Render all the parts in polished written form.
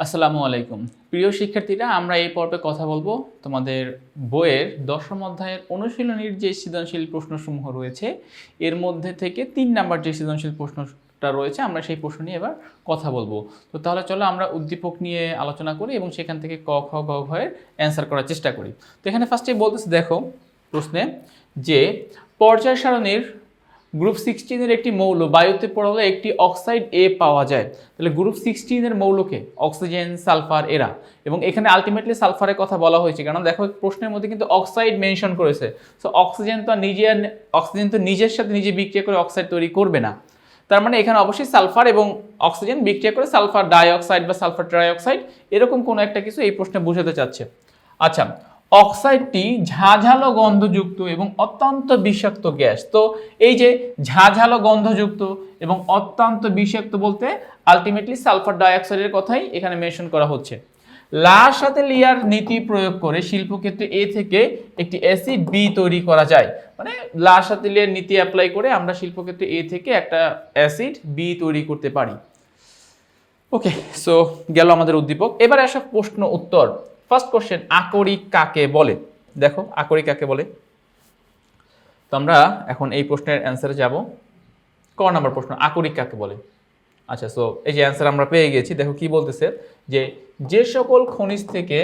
আসসালামু আলাইকুম প্রিয় শিক্ষার্থীরা, আমরা এই পর্বে কথা বলবো তোমাদের বইয়ের দশম অধ্যায়ের অনুশীলনীর যে সৃজনশীল প্রশ্নসমূহ রয়েছে এর মধ্যে থেকে 3 নাম্বার যে সৃজনশীল প্রশ্নটা রয়েছে আমরা সেই প্রশ্ন নিয়ে এবার কথা বলবো। তো তাহলে চলো আমরা উদ্দীপক নিয়ে আলোচনা করি এবং সেখান থেকে ক খ গ ঘ এর অ্যান্সার করার চেষ্টা করি। তো এখানে ফার্স্টে বলতেছে, দেখো প্রশ্নে যে পর্যায় সারণীর গ্রুপ 16 এর একটি মৌল বায়ুতে পড়ালে একটি অক্সাইড এ পাওয়া যায়। তাহলে গ্রুপ 16 এর মৌলকে অক্সিজেন, সালফার এরা, এবং এখানে আলটিমেটলি সালফারের কথা বলা হয়েছে কারণ দেখো প্রশ্নের মধ্যে কিন্তু অক্সাইড মেনশন করেছে। সো অক্সিজেন তো নিজের সাথে নিজে বিক্রিয়া করে অক্সাইড তৈরি করবে না, তার মানে এখানে অবশ্যই সালফার এবং অক্সিজেন বিক্রিয়া করে সালফার ডাইঅক্সাইড বা সালফার ট্রাইঅক্সাইড এরকম কোনো একটা কিছু এই প্রশ্নে বোঝাতে চাচ্ছে। আচ্ছা, অক্সাইডটি ঝাঁঝালো গন্ধযুক্ত এবং অত্যন্ত বিষাক্ত গ্যাস। তো এই যে ঝাঁঝালো গন্ধযুক্ত এবং অত্যন্ত বিষাক্ত বলতে আলটিমেটলি সালফার ডাইঅক্সাইডের কথাই এখানে মেনশন করা হচ্ছে। লার সাথে লিয়ার নীতি প্রয়োগ করে শিল্পক্ষেত্রে এ থেকে একটি অ্যাসিড বি তৈরি করা যায়। মানে লার সাথে লিয়ার নীতি অ্যাপ্লাই করে আমরা শিল্পক্ষেত্রে এ থেকে একটা অ্যাসিড বি তৈরি করতে পারি। ওকে, সো গেল আমাদের উদ্দীপক। এবারে আসা প্রশ্ন উত্তর। ফার্স্ট কোশ্চেন, আকরিক কাকে বলে? দেখো আকরিক কাকে বলে। তো আমরা এখন এই প্রশ্নের অ্যান্সারে যাব। ক নাম্বার প্রশ্ন, আকরিক কাকে বলে? আচ্ছা, সো এই যে অ্যান্সার আমরা পেয়ে গেছি। দেখো কি বলতেছে, যে সকল খনিজ থেকে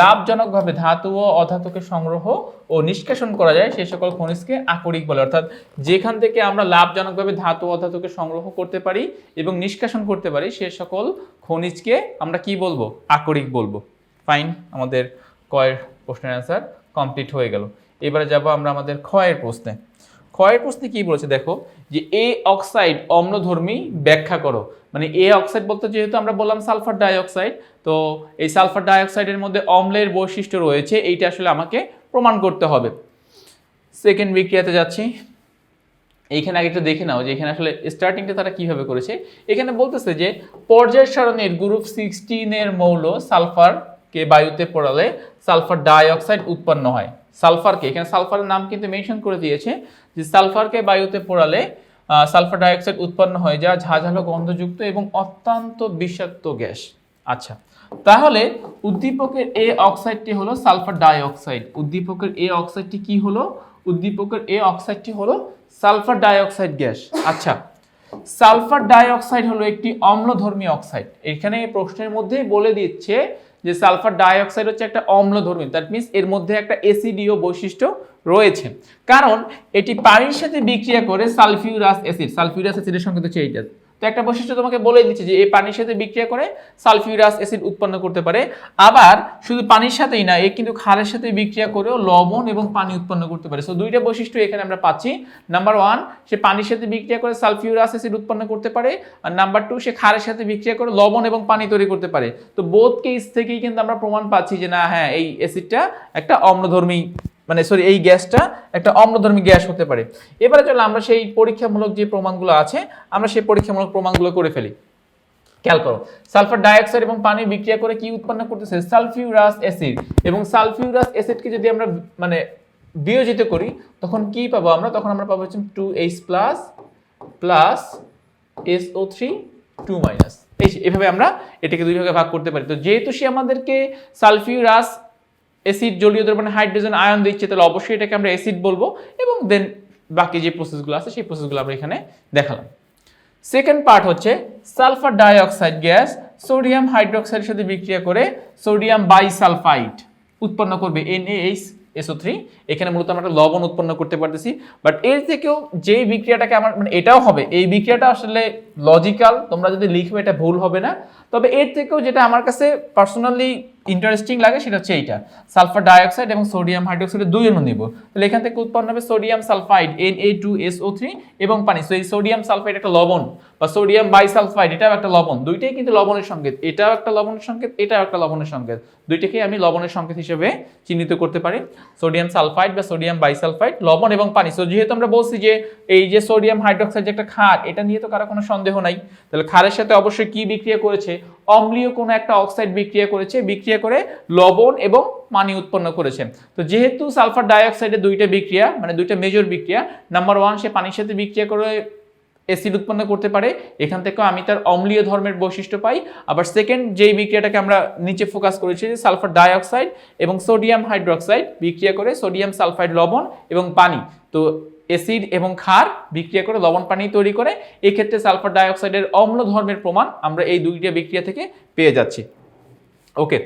লাভজনকভাবে ধাতু ও অধাতুকে সংগ্রহ ও নিষ্কাশন করা যায় সেই সকল খনিজকে আকরিক বলে। অর্থাৎ যেখান থেকে আমরা লাভজনকভাবে ধাতু অধাতুকে সংগ্রহ করতে পারি এবং নিষ্কাশন করতে পারি সে সকল খনিজকে আমরা কি বলবো? আকরিক বলবো। ফাইন, আমাদের কয়ের প্রশ্নের অ্যান্সার কমপ্লিট হয়ে গেল। এবারে যাব আমরা আমাদের ক্ষয়ের প্রশ্নে। ক্ষয়ের প্রশ্নে কি বলেছে দেখো, যে এ অক্সাইড অম্লধর্মী ব্যাখ্যা করো। মানে এ অক্সাইড বলতে যেহেতু আমরা বললাম সালফার ডাইঅক্সাইড, তো এই সালফার ডাইঅক্সাইডের মধ্যে অম্লের বৈশিষ্ট্য রয়েছে, এইটা আসলে আমাকে প্রমাণ করতে হবে। সেকেন্ড বিক্রিয়াতে যাচ্ছি। এইখানে আগে একটু দেখে নাও যে এখানে আসলে স্টার্টিংটা তারা কিভাবে করেছে। এখানে বলতেছে যে পর্যায় সারণীর গ্রুপ 16 এর মৌল সালফারকে বায়ুতে পড়ালে সালফার ডাইঅক্সাইড উৎপন্ন হয়। সালফারকে, এখানে সালফারের নাম কিন্তু মেনশন করে দিয়েছে যে সালফারকে বায়ুতে পড়ালে সালফার ডাইঅক্সাইড উৎপন্ন হয় যা ঝাঁঝালো গন্ধযুক্ত এবং অত্যন্ত বিষাক্ত গ্যাস। আচ্ছা, তাহলে উদ্দীপকের এ অক্সাইডটি হলো সালফার ডাইঅক্সাইড। উদ্দীপকের এ অক্সাইডটি কি হলো? উদ্দীপকের এ অক্সাইডটি হলো সালফার ডাইঅক্সাইড গ্যাস। আচ্ছা, সালফার ডাইঅক্সাইড হলো একটি অম্লধর্মী অক্সাইড। এখানে প্রশ্নের মধ্যে বলে দিচ্ছে যে সালফার ডাইঅক্সাইড হচ্ছে একটা অম্লধর্মী, দ্যাট মিন্স এর মধ্যে একটা অ্যাসিডীয় বৈশিষ্ট্য রয়েছে, কারণ এটি পানির সাথে বিক্রিয়া করে সালফিউরাস অ্যাসিডের সঙ্গে হচ্ছে এইটা। তো একটা বৈশিষ্ট্য তোমাকে বলে দিচ্ছে যে এই পানির সাথে বিক্রিয়া করে সালফিউরাস অ্যাসিড উৎপন্ন করতে পারে। আবার শুধু পানির সাথেই না, এ কিন্তু ক্ষারের সাথে বিক্রিয়া করেও লবণ এবং পানি উৎপন্ন করতে পারে। সো দুইটা বৈশিষ্ট্য এখানে আমরা পাচ্ছি। নাম্বার 1, সে পানির সাথে বিক্রিয়া করে সালফিউরাস অ্যাসিড উৎপন্ন করতে পারে, আর নাম্বার 2, সে ক্ষারের সাথে বিক্রিয়া করে লবণ এবং পানি তৈরি করতে পারে। তো বোথ কেস থেকেই কিন্তু আমরা প্রমাণ পাচ্ছি যে না, হ্যাঁ, এই অ্যাসিডটা একটা অম্লধর্মী, এই গ্যাসটা একটা অম্লধর্মী গ্যাস হতে পারে। এবারে চলো আমরা সেই পরীক্ষামূলক যে প্রমাণগুলো আছে আমরা সেই পরীক্ষামূলক প্রমাণগুলো করে ফেলি। খেয়াল করো, সালফার ডাইঅক্সাইড এবং পানি বিক্রিয়া করে কি উৎপন্ন করতেছে? Sulphurous acid. এবং সালফিউরাস অ্যাসিডকে যদি আমরা বিয়োজিত করি তখন কি পাবো আমরা? তখন আমরা পাবো হচ্ছে 2H প্লাস SO3 2-। এইভাবে আমরা এটাকে দুই ভাগে ভাগ করতে পারি। তো যেহেতু সে আমাদেরকে সালফিউরাস অ্যাসিড জলীয় দ্রবণে হাইড্রোজেন আয়ন দিচ্ছে, তাহলে অবশ্যই এটাকে আমরা অ্যাসিড বলবো, এবং দেন বাকি যে প্রসেসগুলো আছে সেই প্রসেসগুলো আমরা এখানে দেখালাম। সেকেন্ড পার্ট হচ্ছে সালফার ডাইঅক্সাইড গ্যাস সোডিয়াম হাইড্রোক্সাইডের সাথে বিক্রিয়া করে সোডিয়াম বাইসালফাইড উৎপন্ন করবে NaHSO3। এখানে মূলত আমরা একটা লবণ উৎপন্ন করতে পারতেছি, বাট এর থেকেও যেই বিক্রিয়াটাকে আমার এটাও হবে, এই বিক্রিয়াটা আসলে লজিক্যাল, তোমরা যদি লিখবে এটা ভুল হবে না। তবে এর থেকেও যেটা আমার কাছে পার্সোনালি ইন্টারেস্টিং লাগে সেটা হচ্ছে এইটা, সালফার ডাইঅক্সাইড এবং সোডিয়াম হাইড্রোক্সাইডের দুই অণু নিব, তাহলে এখান থেকে উৎপন্ন হবে সোডিয়াম সালফাইড Na2SO3 এবং পানি। সো এই সোডিয়াম সালফাইড একটা লবণ, বা সোডিয়াম বাইসালফাইড এটাও একটা লবণ। দুইটাই কিন্তু লবণের সংকেত, এটাও একটা লবণের সংকেত, এটাও একটা লবণের সংকেত। দুইটাকেই আমি লবণের সংকেত হিসেবে চিহ্নিত করতে পারি। সোডিয়াম সালফাইড বা সোডিয়াম বাইসালফাইড, লবণ এবং পানি। সো যেহেতু আমরা বলছি যে এই যে সোডিয়াম হাইড্রোক্সাইড যে একটা ক্ষার, এটা নিয়ে তো কারো কোনো সন্দেহ নাই, তাহলে ক্ষারের সাথে অবশ্যই কি বিক্রিয়া করেছে? অম্লীয় কোনো একটা অক্সাইড বিক্রিয়া করেছে, বিক্রিয়া করে লবণ এবং পানি উৎপন্ন করেছে। তো যেহেতু সালফার ডাইঅক্সাইডের দুইটা বিক্রিয়া, দুইটা মেজর বিক্রিয়া, নাম্বার 1, সে পানির সাথে বিক্রিয়া করে অ্যাসিড উৎপন্ন করতে পারে, এখান থেকেও আমি তার অম্লীয় ধর্মের বৈশিষ্ট্য পাই। আবার সেকেন্ড যেই বিক্রিয়াটাকে আমরা নিচে ফোকাস করেছি যে সালফার ডাইঅক্সাইড এবং সোডিয়াম হাইড্রোক্সাইড বিক্রিয়া করে সোডিয়াম সালফাইড লবণ এবং পানি, তো অ্যাসিড এবং ক্ষার বিক্রিয়া করে লবণ পানি তৈরি করে। এক্ষেত্রে সালফার ডাইঅক্সাইডের অম্ল ধর্মের প্রমাণ আমরা এই দুইটা বিক্রিয়া থেকে পেয়ে যাচ্ছি। ওকে,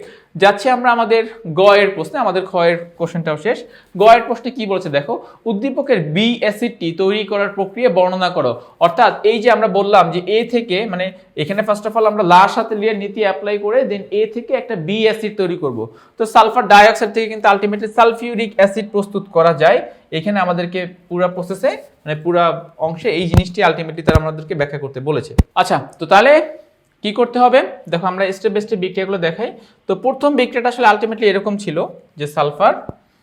যাচ্ছি আমরা আমাদের গ এর প্রশ্নে, আমাদের খ এর কোশ্চেনটাও শেষ। গ এর প্রশ্নে কি বলছে দেখো, উদ্দীপকের বি অ্যাসিডটি তৈরি করার প্রক্রিয়া বর্ণনা করো। অর্থাৎ এই যে আমরা বললাম যে এ থেকে, মানে এখানে ফার্স্ট অফ অল আমরা লা সাথে লিয়ার নীতি অ্যাপ্লাই করে দেন এ থেকে একটা বি অ্যাসিড তৈরি করব। তো সালফার ডাইঅক্সাইড থেকে কিন্তু আলটিমেটলি সালফিউরিক অ্যাসিড প্রস্তুত করা যায়। এখানে আমাদেরকে পুরো প্রসেসে, মানে পুরো অংশে এই জিনিসটি আলটিমেটলি তারা আমাদেরকে ব্যাখ্যা করতে বলেছে। আচ্ছা, তো তাহলে কি করতে হবে দেখো, আমরা স্টেপ বাই স্টেপ বিক্রিয়াগুলো দেখাই। তো প্রথম বিক্রিয়াটা আসলে আলটিমেটলি এরকম ছিল যে সালফার,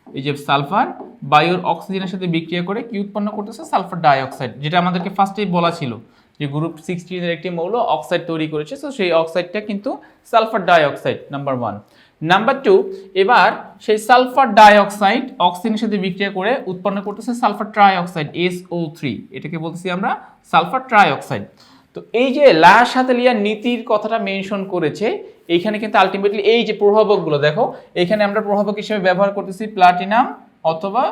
এই যে সালফার বায়ুর অক্সিজেনের সাথে বিক্রিয়া করে কি উৎপন্ন করতেছে, সালফার ডাইঅক্সাইড, যেটা আমাদেরকে ফার্স্টেই বলা ছিল যে গ্রুপ 16 এর একটি মৌল অক্সাইড তৈরি করেছে। তো সেই অক্সাইডটা কিন্তু সালফার ডাইঅক্সাইড নাম্বার 1। নাম্বার 2, এবার সেই সালফার ডাইঅক্সাইড অক্সিজেনের সাথে বিক্রিয়া করে উৎপন্ন করতেছে সালফার ট্রাইঅক্সাইড SO3, এটাকে বলতেছি আমরা সালফার ট্রাইঅক্সাইড। তো এই যে লা সাথে লিয়ার নীতির কথাটা মেনশন করেছে, এইখানে কিন্তু আলটিমেটলি এই যে প্রভাবকগুলো দেখো, এখানে আমরা প্রভাবক হিসেবে ব্যবহার করতেছি প্লাটিনাম অথবা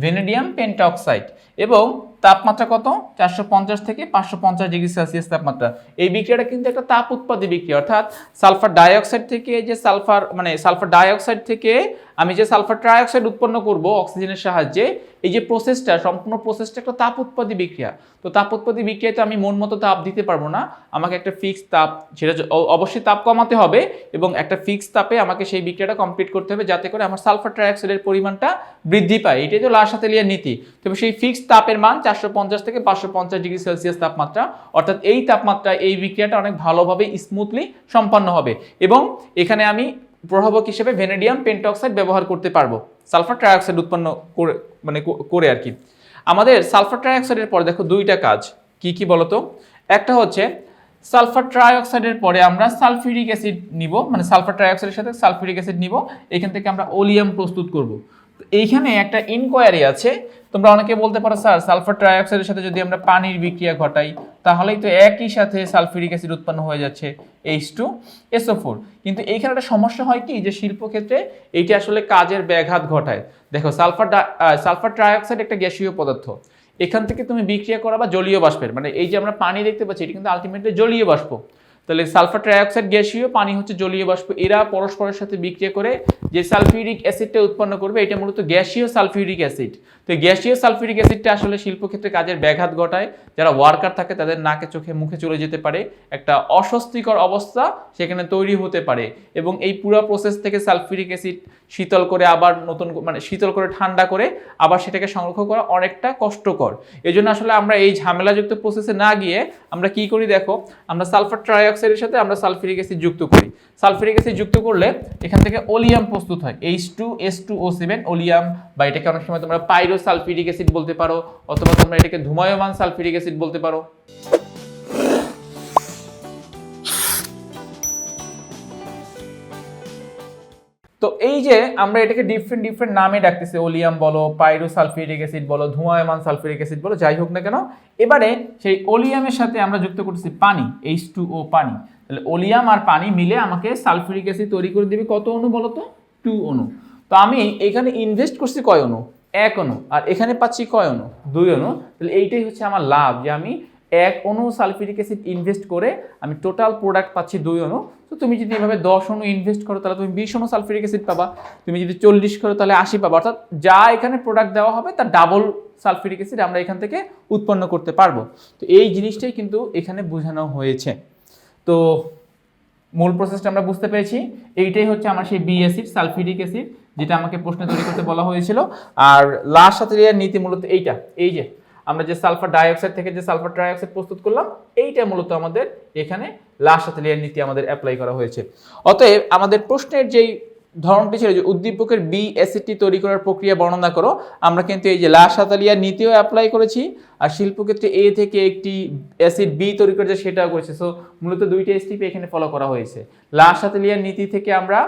ভ্যানেডিয়াম পেন্টঅক্সাইড, এবং তাপমাত্রা কত 450 থেকে 550 ডিগ্রি সেলসিয়াস তাপমাত্রা। এই বিক্রিয়াটা কিন্তু একটা তাপ উৎপাদী বিক্রিয়া, অর্থাৎ সালফার ডাইঅক্সাইড থেকে যে সালফার ডাইঅক্সাইড থেকে আমি যে সালফার ট্রাইঅক্সাইড উৎপন্ন করব অক্সিজেনের সাহায্যে, এই যে প্রসেসটা, সম্পূর্ণ প্রসেসটা একটা তাপ উৎপাদী বিক্রিয়া। তো তাপ উৎপাদী বিক্রিয়াতে আমি মন মতো তাপ দিতে পারবো না, আমাকে একটা ফিক্সড তাপ, সেটা অবশ্যই তাপ কমাতে হবে এবং একটা ফিক্সড তাপে আমাকে সেই বিক্রিয়াটা কমপ্লিট করতে হবে যাতে করে আমার সালফার ট্রাইঅক্সাইডের পরিমাণটা বৃদ্ধি পায়। এটাই তো লা সাথে লিয়ার নীতি। তবে সেই ফিক্সড তাপের মান 450 থেকে 550 ডিগ্রি সেলসিয়াস তাপমাত্রা, অর্থাৎ এই তাপমাত্রায় এই বিক্রিয়াটা অনেক ভালোভাবে স্মুথলি সম্পন্ন হবে। এবং এখানে আমি প্রভাবক হিসেবে ভ্যানেডিয়াম পেন্টঅক্সাইড ব্যবহার করতে পারবো সালফার ট্রাইঅক্সাইড উৎপন্ন করে, মানে করে আর কি। আমাদের সালফার ট্রাইঅক্সাইডের পরে দেখো দুইটা কাজ কি কি বলতো। একটা হচ্ছে সালফার ট্রাইঅক্সাইডের পরে আমরা সালফিউরিক অ্যাসিড নিব, মানে সালফার ট্রাইঅক্সাইডের সাথে সালফিউরিক অ্যাসিড নিব, এখান থেকে আমরা ওলিয়াম প্রস্তুত করব। এইখানে একটা ইনকোয়ারি আছে, তোমরা অনেকে বলতে পারো স্যার সালফার ট্রাইঅক্সাইডের সাথে যদি আমরা পানির বিক্রিয়া ঘটাই তাহলেই তো একই সাথে সালফিউরিক অ্যাসিড উৎপন্ন হয়ে যাচ্ছে H2SO4। কিন্তু এইখানে একটা সমস্যা হয় কি, যে শিল্পক্ষেত্রে এইটা আসলে কাজের ব্যাঘাত ঘটায়। দেখো সালফার ট্রাইঅক্সাইড একটা গ্যাসীয় পদার্থ, এখান থেকে তুমি বিক্রিয়া করাবা জলীয় বাষ্পের, মানে এই যে আমরা পানি দেখতে পাচ্ছি এটা কিন্তু আলটিমেটলি জলীয় বাষ্প। তাহলে সালফার ট্রাইঅক্সাইড গ্যাসীয়, পানি হচ্ছে জলীয় বাষ্প, এরা পরস্পরের সাথে বিক্রিয়া করে যে সালফিউরিক অ্যাসিডটা উৎপন্ন করবে এটা মূলত গ্যাসীয় সালফিউরিক অ্যাসিড। তো গ্যাসীয় সালফিউরিক অ্যাসিডটা আসলে শিল্পক্ষেত্রে কাজের ব্যাঘাত ঘটায়, যারা ওয়ার্কার থাকে তাদের নাকে চোখে মুখে চলে যেতে পারে, একটা অস্বস্তিকর অবস্থা সেখানে তৈরি হতে পারে। এবং এই পুরো প্রসেস থেকে সালফিউরিক অ্যাসিড শীতল করে আবার নতুন, মানে শীতল করে ঠান্ডা করে আবার সেটাকে সংরক্ষণ করা অনেকটা কষ্টকর। এই জন্য আসলে আমরা এই ঝামেলাযুক্ত প্রসেসে না গিয়ে আমরা কি করি দেখো, আমরা সালফার ট্রাইঅক্সাইডের সাথে আমরা সালফিউরিক অ্যাসিড যুক্ত করি। সালফিউরিক অ্যাসিড যুক্ত করলে এখান থেকে ওলিয়াম প্রস্তুত হয়, H2S2O7 ওলিয়াম, বা এটাকে অনেক সময় তোমরা পাইরো সালফিউরিক অ্যাসিড বলতে পারো, অথবা তোমরা এটাকে ধূমায়মান সালফিউরিক অ্যাসিড বলতে পারো। তো এই যে আমরা এটাকে ডিফারেন্ট নামে ডাকতেছি, ওলিয়াম বলো, পাইরো সালফিউরিক অ্যাসিড বলো, ধূমায়মান সালফিউরিক অ্যাসিড বলো, যাই হোক না কেন, এবারে সেই ওলিয়ামের সাথে আমরা যুক্ত করতেছি পানি, H2O পানি। তাহলে ওলিয়াম আর পানি মিলে আমাকে সালফিউরিক অ্যাসিড তৈরি করে দিবে কত অণু বলো তো, 2 অণু। তো আমি এখানে ইনভেস্ট করছি কয় অণু, 1 অণু, আর এখানে পাচ্ছি কয় অণু, 2 অণু। তাহলে এইটাই হচ্ছে আমার লাভ, যে আমি 1 অণু সালফিউরিক অ্যাসিড ইনভেস্ট করে আমি টোটাল প্রোডাক্ট পাচ্ছি 2 অণু। তো তুমি যদি এভাবে 10 অণু ইনভেস্ট করো তাহলে তুমি 20 অণু সালফিউরিক অ্যাসিড পাবা, তুমি যদি 40 করো তাহলে 80 পাবা, অর্থাৎ যা এখানে প্রোডাক্ট দেওয়া হবে তার ডাবল সালফিউরিক অ্যাসিড আমরা এখান থেকে উৎপন্ন করতে পারবো। তো এই জিনিসটাই কিন্তু এখানে বোঝানো হয়েছে। তো মূল প্রসেসটা আমরা বুঝতে পেরেছি, এইটাই হচ্ছে আমার সেই বি অ্যাসিড সালফিউরিক অ্যাসিড, যেটা আমাকে প্রশ্ন তৈরি করতে বলা হয়েছিল। আর লাস্ট সাথে নীতি মূলত এইটা, এই যে আমরা যে সালফার ডাইঅক্সাইড থেকে যে সালফার ট্রাইঅক্সাইড প্রস্তুত করলাম, এইটা মূলত আমাদের এখানে লাস্ট সাথে নীতি আমাদের অ্যাপ্লাই করা হয়েছে। অতএব আমাদের প্রশ্নের যেই ধরনটি ছিল যে উদ্দীপকের বি অ্যাসিডটি তৈরি করার প্রক্রিয়া বর্ণনা করো, আমরা কিন্তু এই যে লাস্ট সাতালিয়ার নীতিও অ্যাপ্লাই করেছি, আর শিল্পক্ষেত্রে এ থেকে একটি অ্যাসিড বি তৈরি করেছে সেটাও করেছে। সো মূলত দুইটা স্টেপ এখানে ফলো করা হয়েছে। লাস্ট সাতালিয়ার নীতি থেকে আমরা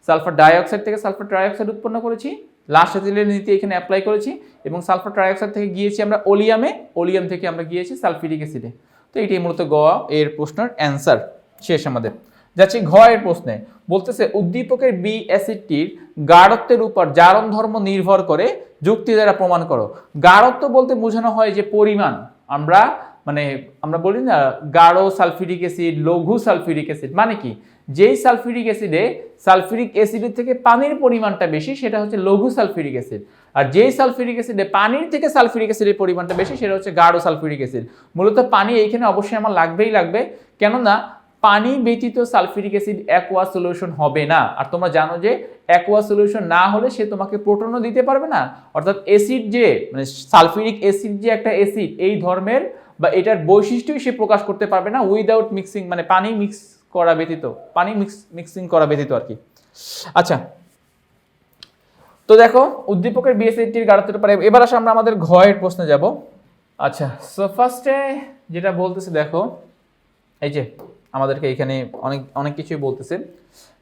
সালফার ডাইঅক্সাইড থেকে সালফার ট্রাইঅক্সাইড উৎপন্ন করেছি, লাস্ট অ্যাসিডের নীতি এখানে অ্যাপ্লাই করেছি এবং সালফার ট্রাইঅক্সাইড থেকে গিয়েছি আমরা ওলিয়ামে, ওলিয়াম থেকে আমরা গিয়েছি সালফিউরিক অ্যাসিডে। তো এটাই মূলত গ এর প্রশ্নের অ্যান্সার। শেষ আমাদের। যাচ্ছি ঘ এর প্রশ্নে, বলতেছে উদ্দীপকের বি অ্যাসিডটির গাঢ়ত্বের উপর জারণ ধর্ম নির্ভর করে যুক্তি দ্বারা প্রমাণ করো। গাঢ়ত্ব বলতে বোঝানো হয় যে পরিমাণ, আমরা বলি না গাঢ় সালফিউরিক অ্যাসিড, লঘু সালফিউরিক অ্যাসিড, মানে কি যেই সালফিউরিক অ্যাসিডে সালফিউরিক অ্যাসিডের থেকে পানির পরিমাণটা বেশি সেটা হচ্ছে লঘু সালফিউরিক অ্যাসিড, আর যেই সালফিউরিক অ্যাসিডে পানির থেকে সালফিউরিক অ্যাসিডের পরিমাণটা বেশি সেটা হচ্ছে গাঢ় সালফিউরিক অ্যাসিড। মূলত পানি এইখানে অবশ্যই আমার লাগবে, কেননা পানি ব্যতীত সালফিউরিক অ্যাসিড অ্যাকোয়া সলিউশন হবে না। আর তোমরা জানো যে অ্যাকোয়া সলিউশন না হলে সে তোমাকে প্রোটনও দিতে পারবে না, অর্থাৎ অ্যাসিড যে সালফিউরিক অ্যাসিড যে একটা অ্যাসিড এই ধর্মের বা এটার বৈশিষ্ট্যই সে প্রকাশ করতে পারবে না উইদাউট মিক্সিং, পানি মিক্সিং করা ব্যতীত আর কি। আচ্ছা, তো দেখো উদ্দীপকের বি অ্যাসিডটির গাঢ়ত্বের উপর, এবার আসলে আমরা আমাদের ঘ এর প্রশ্নে যাব। আচ্ছা, সো ফার্স্টে যেটা বলতেছে দেখো, এই যে আমাদেরকে এখানে অনেক কিছুই বলতেছে।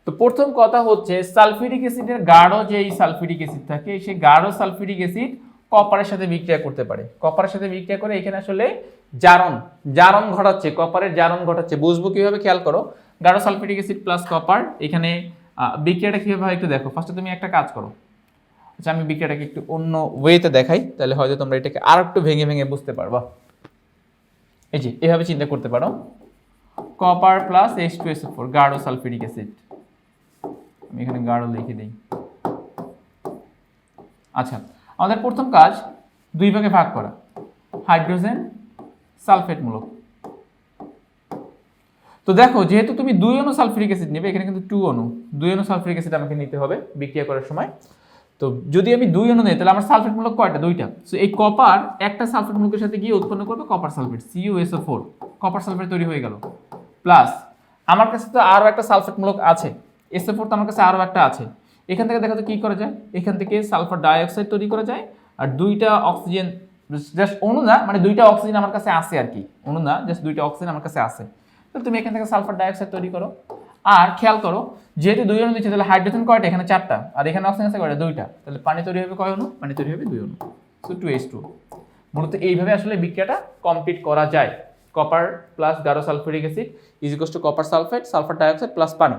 তো প্রথম কথা হচ্ছে সালফিউরিক অ্যাসিডের গাঢ় যে সালফিউরিক অ্যাসিড থাকে সেই গাঢ় সালফিউরিক অ্যাসিড কপারের সাথে বিক্রিয়া করতে পারে, কপারের সাথে বিক্রিয়া করে এখানে আসলে জারণ ঘটাচ্ছে, কপারের জারণ ঘটাচ্ছে। বুঝবো কিভাবে, খেয়াল করো, গাঢ় সালফিউরিক অ্যাসিড প্লাস কপার, এখানে বিক্রিয়াটা কিভাবে হয় একটু দেখো। ফার্স্টে তুমি একটা কাজ করো, আচ্ছা আমি বিক্রিয়াটাকে একটু অন্য ওয়েতে দেখাই, তাহলে হয়তো তোমরা এটাকে আর একটু ভেঙে বুঝতে পারবা। এই যে এভাবে চিন্তা করতে পারো, কপার প্লাস H2SO4 গাঢ় সালফিউরিক অ্যাসিড, আমি এখানে গাঢ় লিখে দিই। আচ্ছা, আমাদের প্রথম কাজ দুই ভাগে ভাগ করা, হাইড্রোজেন সালফেট মূলক। তো দেখো যেহেতু তুমি 2 অণু সালফিউরিক অ্যাসিড নেবে, এখানে কিন্তু 2 অণু, 2 অণু সালফিউরিক অ্যাসিড আমাকে নিতে হবে বিক্রিয়া করার সময়। তো যদি আমি 2 অণু নেই তাহলে আমার সালফেট মূলক কয়টা? 2টা। সো এই কপার একটা সালফেট মূলকের সাথে গিয়ে উৎপন্ন করবে copper sulphate, CuSO4, copper sulphate তৈরি হয়ে গেল। প্লাস আমার কাছে তো আরো একটা সালফেট মূলক আছে, SO4, তো আমার কাছে আরো একটা আছে। এখান থেকে দেখো তো কি করা যায়, এখান থেকে সালফার ডাইঅক্সাইড তৈরি করা যায়, আর 2টা অক্সিজেন, জাস্ট অণু না, 2টা অক্সিজেন আমার কাছে আছে আর কি, অণু না, জাস্ট 2টা অক্সিজেন আমার কাছে আছে। তাহলে তুমি এখান থেকে সালফার ডাইঅক্সাইড তৈরি করো। আর খেয়াল করো যেহেতু 2 অণু দিচ্ছে তাহলে হাইড্রোজেন কয়টা? এখানে 4টা, আর এখানে অক্সিজেন আছে কয়টা? 2টা। তাহলে পানি তৈরি হবে কয় অণু? পানি তৈরি হবে 2 অণু, সো 2H2। মূলত এইভাবে আসলে বিক্রিয়াটা কমপ্লিট করা যায়। কপার প্লাস গাঢ় sulphuric acid is equals to copper sulphate, sulphur dioxide plus পানি।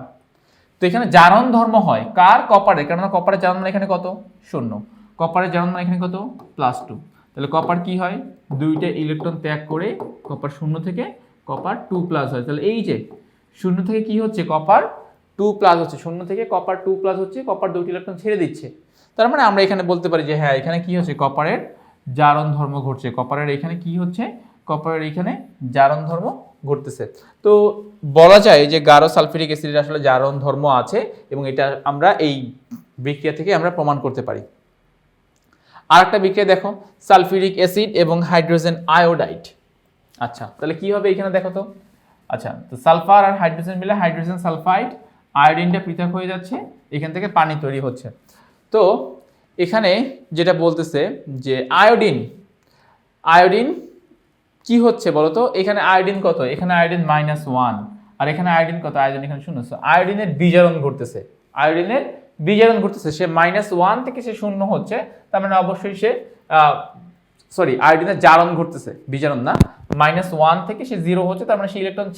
তো এখানে জারণ ধর্ম হয় কার? কপারের, কারণ কপারের জারণ মান এখানে কত? 0। কপারের জারণ মান এখানে কত? +2। তাহলে কপার কি হয়? 2টা ইলেকট্রন ত্যাগ করে কপার 0 থেকে কপার 2+ হয়। তাহলে এই যে 0 থেকে কি হচ্ছে? কপার 2+ হচ্ছে, 0 থেকে কপার 2+ হচ্ছে, কপার 2টি ইলেকট্রন ছেড়ে দিচ্ছে। তার মানে আমরা এখানে বলতে পারি যে হ্যাঁ এখানে কি হচ্ছে? কপারের জারণ ধর্ম ঘটছে। কপারের এখানে কি হচ্ছে? কপারের এখানে জারণ ধর্ম ঘটতেছে। তো বলা যায় যে গাঢ় সালফিউরিক অ্যাসিডের আসলে জারণ ধর্ম আছে এবং এটা আমরা এই বিক্রিয়া থেকে আমরা প্রমাণ করতে পারি। আরেকটা বিক্রিয়া দেখো, সালফিউরিক অ্যাসিড এবং হাইড্রোজেন আয়োডাইড। আচ্ছা তাহলে কি হবে এখানে দেখো তো। আচ্ছা, তো সালফার আর হাইড্রোজেন মিলে হাইড্রোজেন সালফাইড, আয়োডিনটা পৃথক হয়ে যাচ্ছে, এখান থেকে পানি তৈরি হচ্ছে। তো এখানে যেটা বলতেছে যে আয়োডিন কি হচ্ছে বলতো, এখানে আয়োডিন কত? এখানে আয়োডিন -1, আর এখানে আয়োডিন কত? আয়োডিন এখানে 0। সো আয়োডিনের বিজারণ ঘটতেছে, সে -1 থেকে সে 0 হচ্ছে, তার মানে অবশ্যই সে আয়োডিনের জারণ ঘটতেছে, বিজারণ না। -1 থেকে সে 0 হচ্ছে, তার মানে সে ইলেকট্রন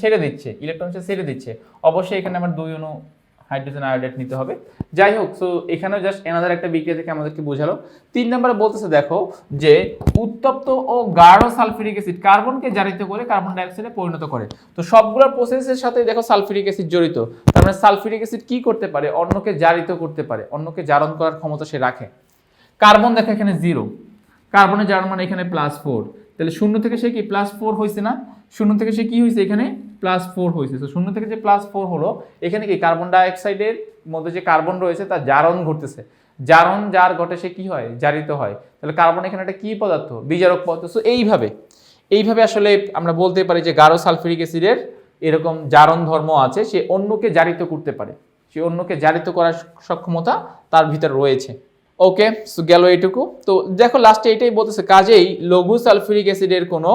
ছেড়ে দিচ্ছে। অবশ্যই এখানে আমার 2 অণু হাইড্রোজেন আয়োডাইড নিতে হবে। যাই হোক, সো এখানেও জাস্ট এনাদার একটা বিক্রিয়া থেকে আমাদেরকে বোঝালো। 3 নম্বরে বলতেছে দেখো যে উত্তপ্ত ও গাঢ় সালফিউরিক অ্যাসিড কার্বনকে জারিত করে কার্বন ডাইঅক্সাইডে পরিণত করে। তো সবগুলোর প্রসেসের সাথে দেখো সালফিউরিক অ্যাসিড জড়িত, তার মানে সালফিউরিক অ্যাসিড কি করতে পারে? অন্যকে জারিত করতে পারে, অন্যকে জারণ করার ক্ষমতা সে রাখে। কার্বন দেখো এখানে 0, কার্বনের জারণ মানে এখানে +4, তাহলে 0 থেকে সে কি +4 হয়েছে না? 0 থেকে সে কি হয়েছে? এখানে +4 হয়েছে। তো 0 থেকে যে +4 হলো, এখানে কি কার্বন ডাইঅক্সাইডের মধ্যে যে কার্বন রয়েছে তার জারণ ঘটতেছে। জারণ যার ঘটে সে কি হয়? জারিত হয়। তাহলে কার্বন এখানে একটা কি পদার্থ? বিজারক পদার্থ। সো এইভাবে আসলে আমরা বলতে পারি যে গাঢ় সালফিউরিক অ্যাসিডের এরকম জারণ ধর্ম আছে, সে অন্যকে জারিত করতে পারে, সে অন্যকে জারিত করার সক্ষমতা তার ভিতর রয়েছে। ওকে, সো গেল এইটুকু। তো দেখো লাস্টে এটাই বলতেছে, কাজেই লঘু সালফিউরিক অ্যাসিডের কোনো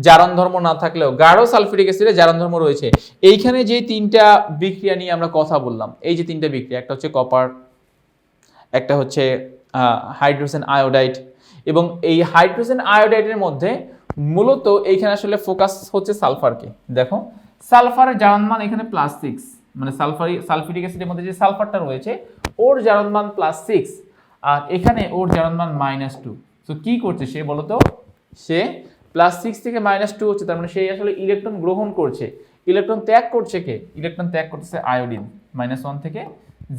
জারণ ধর্ম না থাকলেও গাঢ় সালফিউরিক অ্যাসিডের জারণ ধর্ম রয়েছে। এইখানে যে 3টা বিক্রিয়া নিয়ে আমরা কথা বললাম, এই যে 3টা বিক্রিয়া, একটা হচ্ছে কপার, একটা হচ্ছে হাইড্রোজেন আয়োডাইড। এবং এই হাইড্রোজেন আয়োডাইডের মধ্যে মূলত এইখানে আসলে ফোকাস হচ্ছে সালফারকে। দেখো সালফারের জারণ মান এখানে +6, মানে সালফিউরিক অ্যাসিডের মধ্যে যে সালফারটা রয়েছে ওর জারণ মান +6 আর এখানে ওর জারণ মান -2। তো কি করছে সে বলতো, সে +6 থেকে -2 হচ্ছে, তার মানে সেই আসলে ইলেকট্রন গ্রহণ করছে। ইলেকট্রন ত্যাগ করছে কে? ইলেকট্রন ত্যাগ করতেছে আয়োডিন, -1 থেকে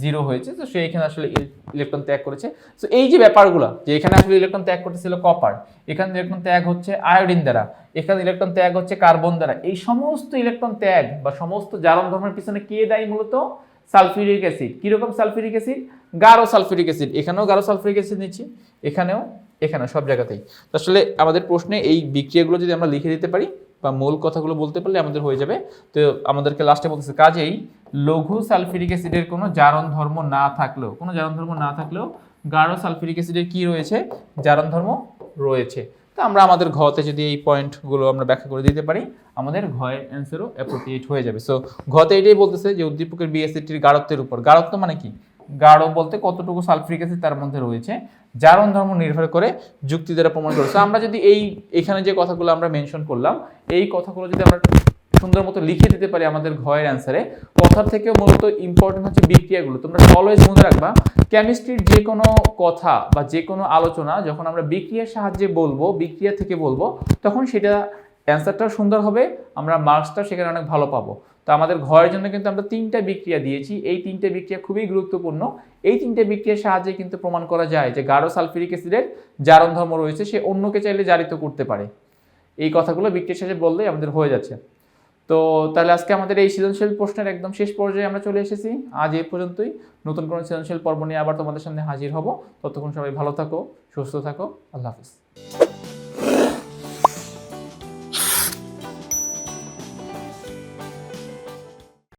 0 হয়েছে। তো সে এখানে আসলে ইলেকট্রন ত্যাগ করেছে। তো এই যে ব্যাপারগুলো, যে এখানে আসলে ইলেকট্রন ত্যাগ করতেছিল কপার, এখানে ইলেকট্রন ত্যাগ হচ্ছে আয়োডিন দ্বারা, এখানে ইলেকট্রন ত্যাগ হচ্ছে কার্বন দ্বারা, এই সমস্ত ইলেকট্রন ত্যাগ বা সমস্ত জারণ ধর্মের পিছনে কে দায়ী? মূলত সালফিউরিক অ্যাসিড। কিরকম সালফিউরিক অ্যাসিড? গাঢ় সালফিউরিক অ্যাসিড। এখানেও গাঢ় সালফিউরিক অ্যাসিড নিচ্ছি, এখানেও সব জায়গাতেই। তো আসলে আমাদের প্রশ্নে এই বিক্রিয়াগুলো যদি আমরা লিখে দিতে পারি বা মূল কথাগুলো বলতে পারলে আমাদের হয়ে যাবে। তো আমাদেরকে লাস্টে বলতেছে, কাজেই লঘু সালফিউরিক অ্যাসিডের কোনো জারণ ধর্ম না থাকলেও, গাঢ় সালফিউরিক অ্যাসিডের কি রয়েছে? জারণ ধর্ম রয়েছে। তো আমরা আমাদের ঘতে যদি এই পয়েন্টগুলো আমরা ব্যাখ্যা করে দিতে পারি, আমাদের ঘয়ের অ্যান্সারও অ্যাপ্রোপ্রিয়েট হয়ে যাবে। সো ঘতে এটাই বলতেছে যে উদ্দীপকের বি অ্যাসিডটির গাঢ়ত্বের উপর, গাঢ়ত্ব মানে কি? গাঢ় বলতে কতটুকু সালফিউরিক অ্যাসিড তার মধ্যে রয়েছে, জারণ ধর্ম নির্ভর করে যুক্তি দ্বারা প্রমাণ করে। সো আমরা যদি এখানে যে কথাগুলো আমরা মেনশন করলাম, এই কথাগুলো যদি আমরা সুন্দর মতো লিখে দিতে পারি আমাদের ঘয়ের অ্যান্সারে, কথার থেকেও মূলত ইম্পর্টেন্ট হচ্ছে বিক্রিয়াগুলো। তোমরা অলওয়েজ মনে রাখবা, কেমিস্ট্রির যে কোনো কথা বা যে কোনো আলোচনা যখন আমরা বিক্রিয়ার সাহায্যে বলবো, বিক্রিয়া থেকে বলবো, তখন সেটা অ্যান্সারটাও সুন্দর হবে, আমরা মার্কসটাও সেখানে অনেক ভালো পাবো। তো আমাদের ঘরের জন্য কিন্তু আমরা 3টা বিক্রিয়া দিয়েছি। এই 3টে বিক্রিয়া খুবই গুরুত্বপূর্ণ। এই 3টে বিক্রিয়ার সাহায্যে কিন্তু প্রমাণ করা যায় যে গাঢ় সালফিউরিক অ্যাসিডের জারণ ধর্ম রয়েছে, সে অন্যকে চাইলে জারিত করতে পারে। এই কথাগুলো বিক্রিয়ার সাহায্যে বললেই আমাদের হয়ে যাচ্ছে। তো তাহলে আজকে আমাদের এই সৃজনশীল প্রশ্নের একদম শেষ পর্যায়ে আমরা চলে এসেছি। আজ এই পর্যন্তই। নতুন কোনো সৃজনশীল পর্ব নিয়ে আবার তোমাদের সামনে হাজির হব। ততক্ষণ সবাই ভালো থাকো, সুস্থ থাকো। আল্লাহ হাফেজ।